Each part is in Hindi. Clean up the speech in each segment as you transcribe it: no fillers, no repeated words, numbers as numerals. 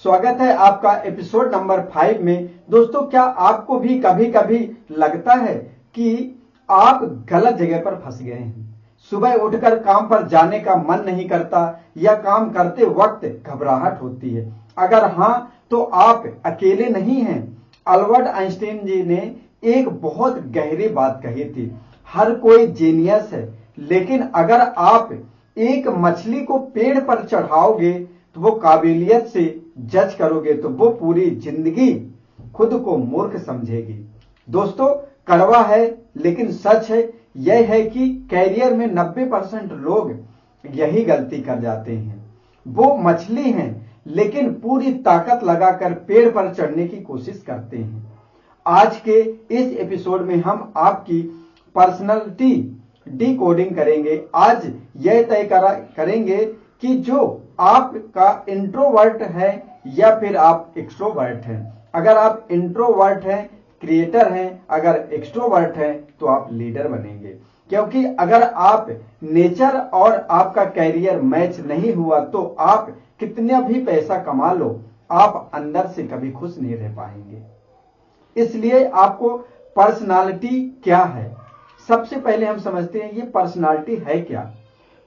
स्वागत है आपका एपिसोड नंबर 5 में। दोस्तों, क्या आपको भी कभी कभी लगता है कि आप गलत जगह पर फंस गए हैं? सुबह उठकर काम पर जाने का मन नहीं करता या काम करते वक्त घबराहट होती है? अगर हां, तो आप अकेले नहीं हैं। अल्बर्ट आइंस्टीन जी ने एक बहुत गहरी बात कही थी, हर कोई जीनियस है, लेकिन अगर आप एक मछली को पेड़ पर चढ़ाओगे तो वो काबिलियत से जज करोगे तो वो पूरी जिंदगी खुद को मूर्ख समझेगी। दोस्तों, कड़वा है लेकिन सच है, यह है कि कैरियर में 90% लोग यही गलती कर जाते हैं। वो मछली हैं लेकिन पूरी ताकत लगाकर पेड़ पर चढ़ने की कोशिश करते हैं। आज के इस एपिसोड में हम आपकी पर्सनालिटी डिकोडिंग करेंगे। आज यह तय करेंगे कि जो आपका इंट्रोवर्ट है या फिर आप एक्सट्रोवर्ट हैं। अगर आप इंट्रोवर्ट हैं, क्रिएटर हैं, अगर एक्सट्रोवर्ट हैं तो आप लीडर बनेंगे। क्योंकि अगर आप नेचर और आपका कैरियर मैच नहीं हुआ तो आप कितना भी पैसा कमा लो, आप अंदर से कभी खुश नहीं रह पाएंगे। इसलिए आपको पर्सनालिटी क्या है, सबसे पहले हम समझते हैं ये पर्सनालिटी है क्या।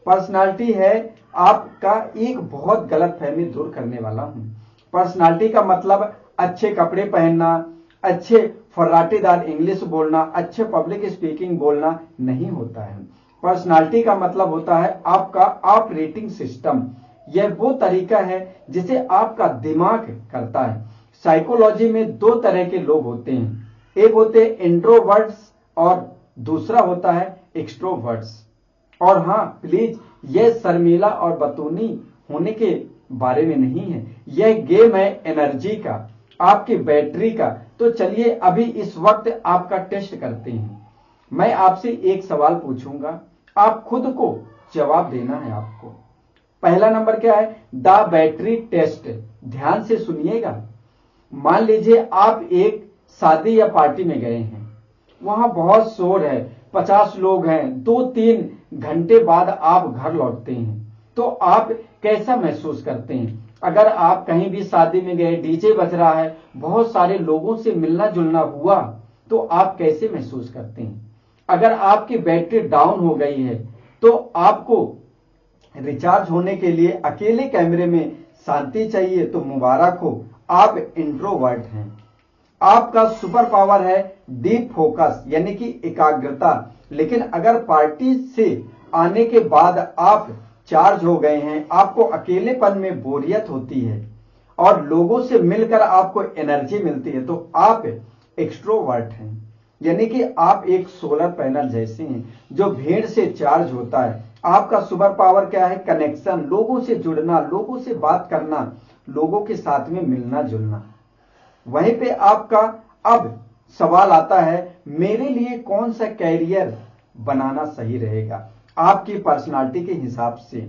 पर्सनालिटी है आपका एक बहुत गलत फहमी दूर करने वाला हूं। पर्सनालिटी का मतलब अच्छे कपड़े पहनना, अच्छे फर्राटेदार इंग्लिश बोलना, अच्छे पब्लिक स्पीकिंग बोलना नहीं होता है। पर्सनालिटी का मतलब होता है आपका ऑपरेटिंग सिस्टम। यह वो तरीका है जिसे आपका दिमाग करता है। साइकोलॉजी में दो तरह के लोग होते हैं, एक होते हैं इंट्रोवर्ट्स और दूसरा होता है एक्सट्रोवर्ट्स। और हां, प्लीज यह शर्मीला और बतूनी होने के बारे में नहीं है, यह गेम है एनर्जी का, आपकी बैटरी का। तो चलिए अभी इस वक्त आपका टेस्ट करते हैं। मैं आपसे एक सवाल पूछूंगा, आप खुद को जवाब देना है आपको। पहला नंबर क्या है? The battery test. ध्यान से सुनिएगा। मान लीजिए आप एक शादी या पार्टी में गए हैं, वहां बहुत शोर है, 50 लोग हैं, 2-3 घंटे बाद आप घर लौटते हैं तो आप कैसा महसूस करते हैं? अगर आप कहीं भी शादी में गए, डीजे बज रहा है, बहुत सारे लोगों से मिलना जुलना हुआ तो आप कैसे महसूस करते हैं? अगर आपकी बैटरी डाउन हो गई है तो आपको रिचार्ज होने के लिए अकेले कमरे में शांति चाहिए तो मुबारक हो, आप इंट्रोवर्ट हैं। आपका सुपर पावर है डीप फोकस यानी कि एकाग्रता। लेकिन अगर पार्टी से आने के बाद आप चार्ज हो गए हैं, आपको अकेलेपन में बोरियत होती है और लोगों से मिलकर आपको एनर्जी मिलती है तो आप एक्सट्रोवर्ट हैं। यानी कि आप एक सोलर पैनल जैसे हैं जो भीड़ से चार्ज होता है। आपका सुपर पावर क्या है? कनेक्शन, लोगों से जुड़ना, लोगों से बात करना, लोगों के साथ में मिलना जुलना। वहीं पे आपका अब सवाल आता है, मेरे लिए कौन सा कैरियर बनाना सही रहेगा आपकी पर्सनालिटी के हिसाब से?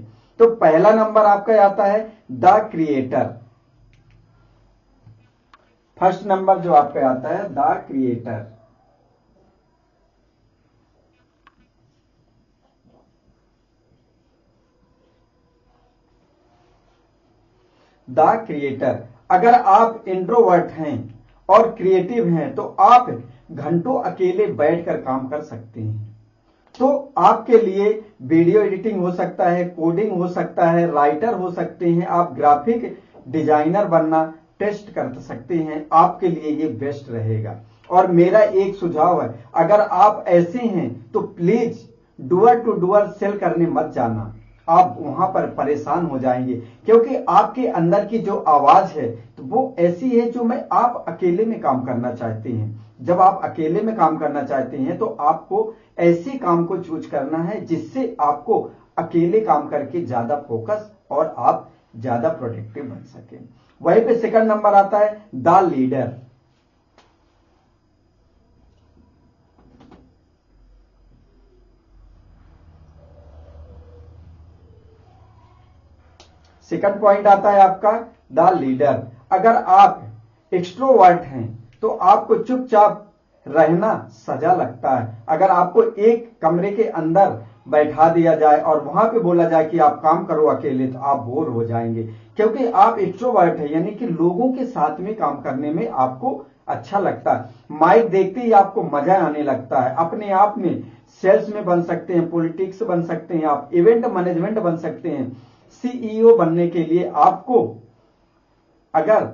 तो पहला नंबर आपका आता है द क्रिएटर। फर्स्ट नंबर जो आपका आता है द क्रिएटर। The creator. अगर आप इंट्रोवर्ट हैं और क्रिएटिव हैं तो आप घंटों अकेले बैठकर काम कर सकते हैं। तो आपके लिए वीडियो एडिटिंग हो सकता है, कोडिंग हो सकता है, राइटर हो सकते हैं, आप ग्राफिक डिजाइनर बनना टेस्ट कर सकते हैं, आपके लिए ये बेस्ट रहेगा। और मेरा एक सुझाव है, अगर आप ऐसे हैं तो please door to door sale करने मत जाना, आप वहां पर परेशान हो जाएंगे। क्योंकि आपके अंदर की जो आवाज है तो वो ऐसी है जो मैं आप अकेले में काम करना चाहते हैं। जब आप अकेले में काम करना चाहते हैं तो आपको ऐसे काम को चूज करना है जिससे आपको अकेले काम करके ज्यादा फोकस और आप ज्यादा प्रोडक्टिव बन सके। वहीं पे सेकंड नंबर आता है द लीडर। सेकंड पॉइंट आता है आपका द लीडर। अगर आप एक्सट्रोवर्ट हैं तो आपको चुपचाप रहना सजा लगता है। अगर आपको एक कमरे के अंदर बैठा दिया जाए और वहां पे बोला जाए कि आप काम करो अकेले, तो आप बोर हो जाएंगे, क्योंकि आप एक्स्ट्रोवर्ट है, यानी कि लोगों के साथ में काम करने में आपको अच्छा लगता है। माइक देखते ही आपको मजा आने लगता है। अपने आप में सेल्स में बन सकते हैं, पॉलिटिक्स बन सकते हैं, आप इवेंट मैनेजमेंट बन सकते हैं। सीईओ बनने के लिए आपको अगर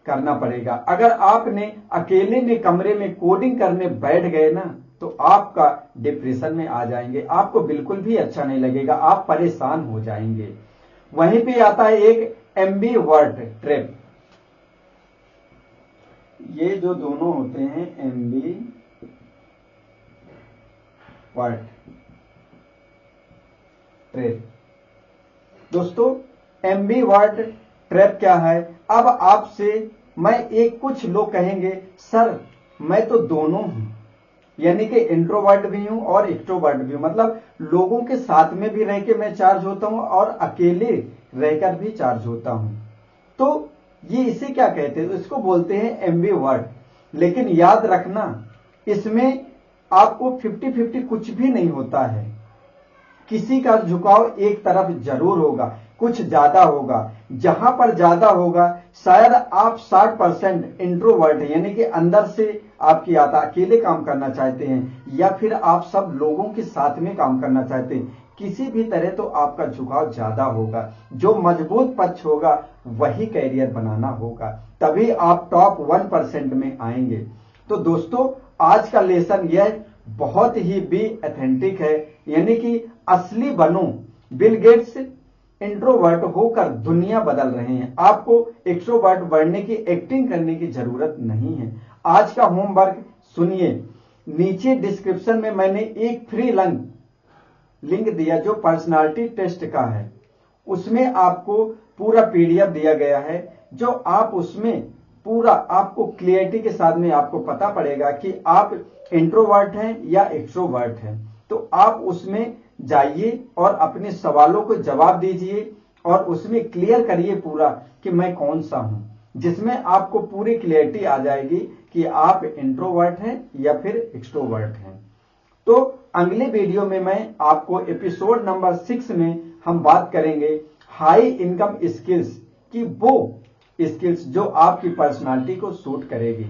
करना पड़ेगा, अगर आपने अकेले में कमरे में कोडिंग करने बैठ गए ना, तो आपका डिप्रेशन में आ जाएंगे, आपको बिल्कुल भी अच्छा नहीं लगेगा, आप परेशान हो जाएंगे। वहीं पे आता है एक एम्बीवर्ट ट्रैप। ये जो दोनों होते हैं एम्बीवर्ट ट्रैप। दोस्तों एम्बीवर्ट ट्रैप क्या है? अब आपसे कुछ लोग कहेंगे सर मैं तो दोनों हूं, यानी कि इंट्रोवर्ट भी हूं और एक्सट्रोवर्ट भी हूं, मतलब लोगों के साथ में भी रह के मैं चार्ज होता हूं और अकेले रहकर भी चार्ज होता हूं। तो ये इसे क्या कहते हैं? इसको बोलते हैं एम्बीवर्ट। लेकिन याद रखना, इसमें आपको 50-50 कुछ भी नहीं होता है। किसी का झुकाव एक तरफ जरूर होगा, कुछ ज्यादा होगा। जहां पर ज्यादा होगा शायद आप 60% इंट्रोवर्ट है, यानी कि अंदर से आपकी आता अकेले काम करना चाहते हैं, या फिर आप सब लोगों के साथ में काम करना चाहते हैं। किसी भी तरह तो आपका झुकाव ज्यादा होगा। जो मजबूत पक्ष होगा वही कैरियर बनाना होगा, तभी आप टॉप 1% में आएंगे। तो दोस्तों आज का लेसन यह बहुत ही भी ऑथेंटिक है, यानी कि असली बनो। बिल गेट्स इंट्रोवर्ट होकर दुनिया बदल रहे हैं, आपको एक्सट्रोवर्ट बनने की एक्टिंग करने की जरूरत नहीं है। आज का होमवर्क सुनिए, नीचे डिस्क्रिप्शन में मैंने एक फ्री लिंक दिया जो पर्सनालिटी टेस्ट का है। उसमें आपको पूरा पीडीएफ दिया गया है, जो आप उसमें पूरा आपको क्लियरिटी के साथ में आपको पता पड़ेगा कि आप इंट्रोवर्ट हैं या एक्सट्रोवर्ट हैं। तो आप उसमें जाइए और अपने सवालों को जवाब दीजिए और उसमें क्लियर करिए पूरा कि मैं कौन सा हूं, जिसमें आपको पूरी क्लियरिटी आ जाएगी कि आप इंट्रोवर्ट हैं या फिर एक्सट्रोवर्ट हैं। तो अगले वीडियो में मैं आपको एपिसोड नंबर 6 में हम बात करेंगे हाई इनकम स्किल्स की, वो स्किल्स जो आपकी पर्सनालिटी को सूट करेगी।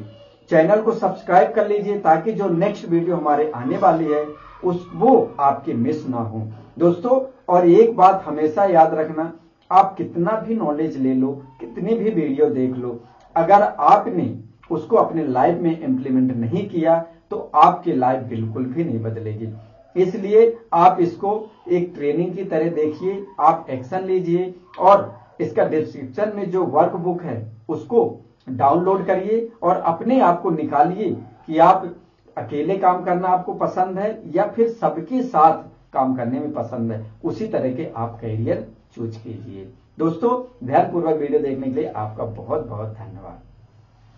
चैनल को सब्सक्राइब कर लीजिए ताकि जो नेक्स्ट वीडियो हमारे आने वाली है वो आपकी मिस ना हो दोस्तों। और एक बात हमेशा याद रखना, आप कितना भी नॉलेज ले लो, कितनी भी वीडियो देख लो, अगर आपने उसको अपने लाइफ में इंप्लीमेंट नहीं किया तो आपकी लाइफ बिल्कुल भी नहीं बदलेगी। इसलिए आप इसको एक ट्रेनिंग की तरह देखिए, आप एक्शन लीजिए और इसका डिस्क्रिप्शन में जो वर्कबुक है उसको डाउनलोड करिए और अपने आप को निकालिए कि आप अकेले काम करना आपको पसंद है या फिर सबके साथ काम करने में पसंद है। उसी तरह के आप कैरियर चूज कीजिए। दोस्तों ध्यानपूर्वक वीडियो देखने के लिए आपका बहुत बहुत धन्यवाद।